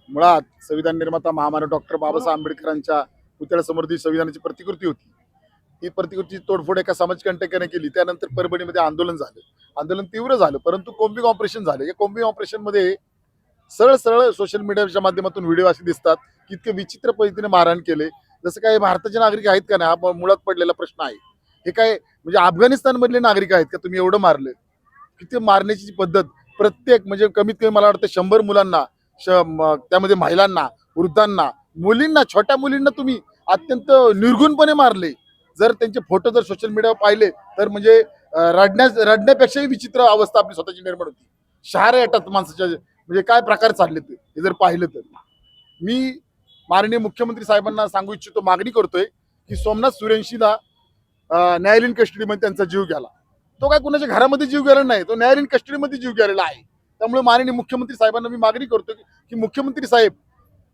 मुळात संविधान निर्माता महामानव डॉक्टर बाबासाहेब आंबेडकरांच्या पुतळ्यासमोर जी संविधानाची प्रतिकृती होती, ती प्रतिकृतीची तोडफोड एका समाजकंटकाने केली. त्यानंतर परभणीमध्ये आंदोलन झालं. आंदोलन तीव्र झालं, परंतु कोम्बिंग ऑपरेशन झालं. या कोम्बिंग ऑपरेशनमध्ये सरळ सरळ सोशल मीडियाच्या माध्यमातून व्हिडिओ असे दिसतात की इतके विचित्र पद्धतीने मारहाण केले. जसं काय भारताचे नागरिक आहेत का नाही, हा मुळात पडलेला प्रश्न आहे. हे काय म्हणजे अफगाणिस्तान मधले नागरिक आहेत का तुम्ही एवढं मारलं? किती मारण्याची पद्धत, प्रत्येक म्हणजे कमीत कमी मला वाटतं 100 मुलांना, त्यामध्ये महिलांना, वृद्धांना, मुलींना, छोट्या मुलींना तुम्ही अत्यंत निर्घृणपणे मारले. जर त्यांचे फोटो जर सोशल मीडियावर पाहिले तर म्हणजे रडण्यापेक्षाही विचित्र अवस्था आपली स्वतःची निर्माण होती. शहारे येतात माणसाच्या, म्हणजे काय प्रकार चालले ते हे जर पाहिलं तर. मी माननीय मुख्यमंत्री साहेबांना सांगू इच्छितो, मागणी करतोय की सोमनाथ सूर्यवंशीला न्यायालयीन कस्टडीमध्ये त्यांचा जीव गेला. तो काय कुणाच्या घरामध्ये जीव गेला नाही, तो न्यायालयीन कस्टडीमध्ये जीव गेलेला आहे. त्यामुळे माननीय मुख्यमंत्री साहेबांना मी मागणी करतो की मुख्यमंत्री साहेब,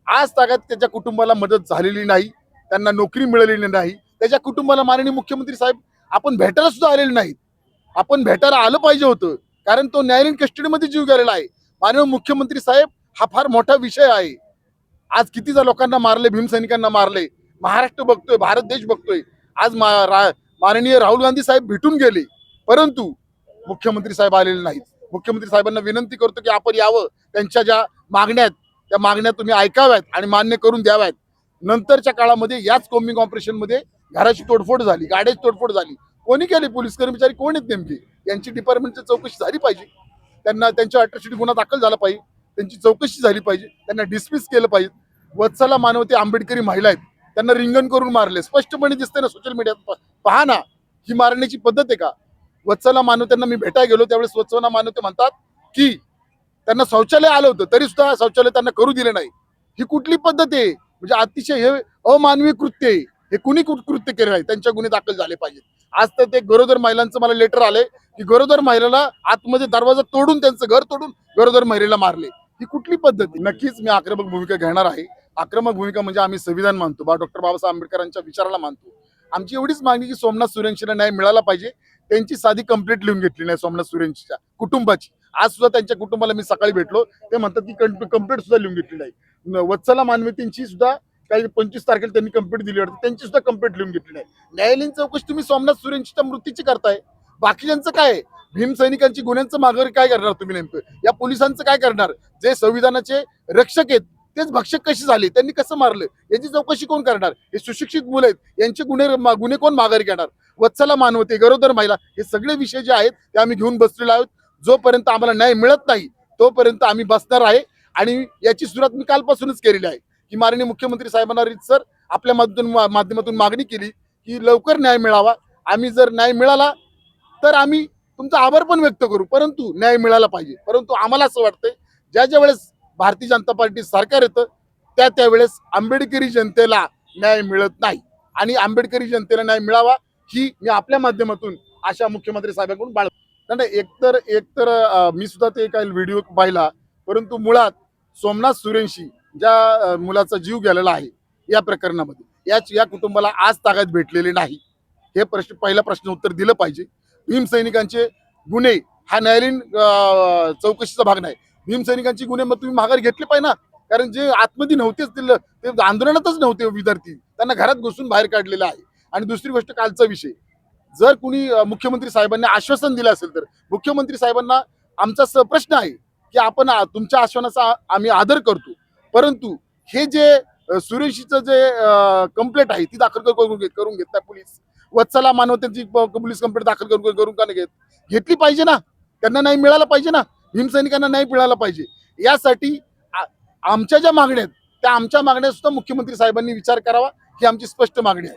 आज तागात त्याच्या कुटुंबाला मदत झालेली नाही, त्यांना नोकरी मिळालेली नाही, त्याच्या कुटुंबाला माननीय मुख्यमंत्री साहेब आपण भेटायला सुद्धा आलेले नाहीत. आपण भेटायला आलं पाहिजे होतं, कारण तो न्यायालयीन कस्टडीमध्ये जीव गेलेला आहे. माननीय मुख्यमंत्री साहेब, हा फार मोठा विषय आहे. आज किती लोकांना मारले, भीमसैनिकांना मारले, महाराष्ट्र बघतोय, भारत देश बघतोय. आज माननीय राहुल गांधी साहेब भेटून गेले, परंतु मुख्यमंत्री साहेब आलेले नाहीत. मुख्यमंत्री साहेबांना विनंती करतो की आपण यावं, त्यांच्या ज्या मागण्या आहेत त्या मागण्या तुम्ही ऐकाव्यात आणि मान्य करून द्याव्यात. नंतरच्या काळामध्ये याच कोम्बिंग ऑपरेशन मध्ये घराची तोडफोड झाली, गाड्याची तोडफोड झाली. कोणी केली? पोलीस कर्मचारी कोण आहेत नेमके? यांची डिपार्टमेंटची चौकशी झाली पाहिजे. त्यांना त्यांच्या अट्रॉसिटी गुन्हा दाखल झाला पाहिजे, त्यांची चौकशी झाली पाहिजे, त्यांना डिसमिस केलं पाहिजे. वत्सला मानवते आंबेडकरी महिला आहेत, त्यांना रिंगण करून मारले. स्पष्टपणे दिसते ना सोशल मीडियात, पहा ना, ही मारण्याची पद्धत आहे का? वत्सला मानवतेंना मी भेटायला गेलो त्यावेळेस वत्सला मानवते म्हणतात की त्यांना शौचालय आलं होतं, तरी सुद्धा शौचालय त्यांना करू दिले नाही. ही कुठली पद्धत आहे? म्हणजे अतिशय हे अमानवी कृत्य आहे. हे कुणी कृत्य केले नाही, त्यांच्या गुन्हे दाखल झाले पाहिजेत. आज तर ते गरोदर महिलांचं मला लेटर आलंय की गरोदर महिलेला आतमध्ये दरवाजा तोडून, त्यांचं घर तोडून गरोदर महिलेला मारले. ही कुठली पद्धत? नक्कीच मी आक्रमक भूमिका घेणार आहे. आक्रमक भूमिका म्हणजे आम्ही संविधान मानतो, डॉक्टर बाबासाहेब आंबेडकरांच्या विचाराला मानतो. आमची एवढीच मागणी की सोमनाथ सूर्यवंशीला न्याय मिळाला पाहिजे. त्यांची साधी कंप्लेंट लिहून घेतली नाही सोमनाथ सूर्यवंशीच्या कुटुंबाची. आज सुद्धा त्यांच्या कुटुंबाला मी सकाळी भेटलो, ते म्हणतात की कंप्लेंट सुद्धा लिहून घेतली नाही. वत्सला मानवतेंची सुद्धा काही 25 तारखेला त्यांनी कंप्लेंट दिली होती, त्यांची सुद्धा कंप्लेंट लिहून घेतली नाही. न्यायालयीन चौकशी तुम्ही सोमनाथ सूर्यवंशीच्या मृत्यूची करताय, बाकीच्यांचं काय? भीमसैनिकांची गुन्ह्यांचं माघारी काय करणार तुम्ही नेमकं? या पोलिसांचं काय करणार? जे संविधानाचे रक्षक आहेत तेच भक्षक कशी झाले, त्यांनी कसं मारलं, याची चौकशी कोण करणार? हे सुशिक्षित मुलं आहेत, यांचे गुन्हे कोण माघारी घेणार? वत्सला मानवते, गरोदर महिला, हे सगळे विषय जे आहेत ते आम्ही घेऊन बसलेलो आहोत. जोपर्यंत आम्हाला न्याय मिळत नाही तोपर्यंत आम्ही बसणार आहे. आणि याची सुरुवात मी कालपासूनच केलेली आहे की माननीय मुख्यमंत्री साहेबांना रीतसर आपल्या माध्यमातून मागणी केली की लवकर न्याय मिळावा. आम्ही जर न्याय मिळाला तर आम्ही तुमचा आभार पण व्यक्त करू, परंतु न्याय मिळाला पाहिजे. परंतु आम्हाला असं वाटतंय, ज्या वेळेस भारतीय जनता पार्टी सरकार येतं त्यावेळेस आंबेडकरी जनतेला न्याय मिळत नाही. आणि आंबेडकरी जनतेला न्याय मिळावा ही मी आपल्या माध्यमातून आशा मुख्यमंत्री साहेबांकडून बाळगतो. एकतर मी सुद्धा ते काही व्हिडिओ पाहिला, परंतु मुळात सोमनाथ सूर्यवंशी ज्या मुलाचा जीव गेलेला आहे या प्रकरणामध्ये या कुटुंबाला आज तागायत भेटलेले नाही. हे पहिला प्रश्न उत्तर दिलं पाहिजे. भीमसैनिकांचे गुन्हे हा न्यायालयीन चौकशीचा भाग नाही. भीमसैनिकांची गुन्हे मग तुम्ही माघार घेतले पाहिजे ना, कारण जे आतमध्ये नव्हतेच, ते आंदोलनातच नव्हते विद्यार्थी, त्यांना घरात घुसून बाहेर काढलेलं आहे. आणि दुसरी गोष्ट, कालचा विषय, जर कुणी मुख्यमंत्री साहेबांनी आश्वासन दिलं असेल तर मुख्यमंत्री साहेबांना आमचा प्रश्न आहे की आपण तुमच्या आश्वासनाचा आम्ही आदर करतो, परंतु हे जे सुरेशीचं जे कंप्लेंट आहे ती दाखल करून घेत नाही पोलीस. वत्सला मानवतेंची पोलीस कंप्लेंट दाखल करून का नाही घेतली पाहिजे ना? त्यांना नाही मिळाला पाहिजे ना? भीमसैनिकांना नाही मिळाला पाहिजे. यासाठी आमच्या ज्या मागण्या आहेत त्या आमच्या मागण्या सुद्धा मुख्यमंत्री साहेबांनी विचार करावा, ही आमची स्पष्ट मागणी आहे.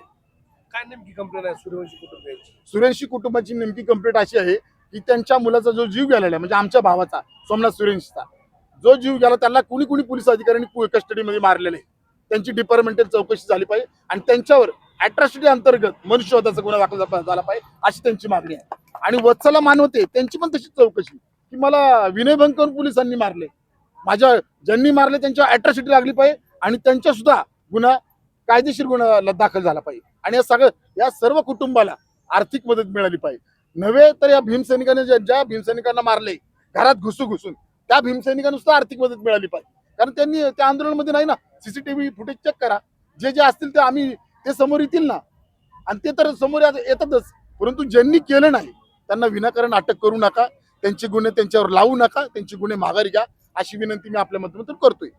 काय नेमकी कंप्लेंट आहे सूर्यवंशी कुटुंबाची? सूर्यवंशी कुटुंबाची नेमकी कंप्लेंट अशी आहे की त्यांच्या मुलाचा जो जीव गेलेला आहे, म्हणजे आमच्या भावाचा सोमनाथ सूर्यवंशीचा जो जीव गेला, त्यांना कुणी पोलीस अधिकाऱ्यांनी कस्टडीमध्ये मारलेले. त्यांची डिपार्टमेंटल चौकशी झाली पाहिजे आणि त्यांच्यावर अट्रॉसिटी अंतर्गत मनुष्यवधाचा गुन्हा दाखल झाला पाहिजे, अशी त्यांची मागणी आहे. आणि वत्सला मानवते त्यांची पण तशीच चौकशी की मला विनयभंग करून पोलिसांनी मारले, ज्यांनी मारले त्यांच्या अट्रॉसिटी लागली पाहिजे आणि त्यांच्या सुद्धा गुन्हा कायदेशीर गुन्हा दाखल झाला पाहिजे. आणि या सर्व कुटुंबाला आर्थिक मदत मिळाली पाहिजे. नव्हे तर या भीमसैनिकांनी ज्या भीमसैनिकांना मारले घरात घुसून त्या भीमसैनिकांना सुद्धा आर्थिक मदत मिळाली पाहिजे. कारण त्यांनी त्या आंदोलनामध्ये नाही ना, सीसीटीव्ही फुटेज चेक करा, जे जे असतील ते आम्ही ते समोर येतील ना, आणि ते तर समोर येतातच. परंतु ज्यांनी केलं नाही त्यांना विनाकारण अटक करू नका, त्यांचे गुन्हे त्यांच्यावर लावू नका, त्यांचे गुन्हे माघारी घ्या, अशी विनंती मी आपल्या माध्यमातून करतोय.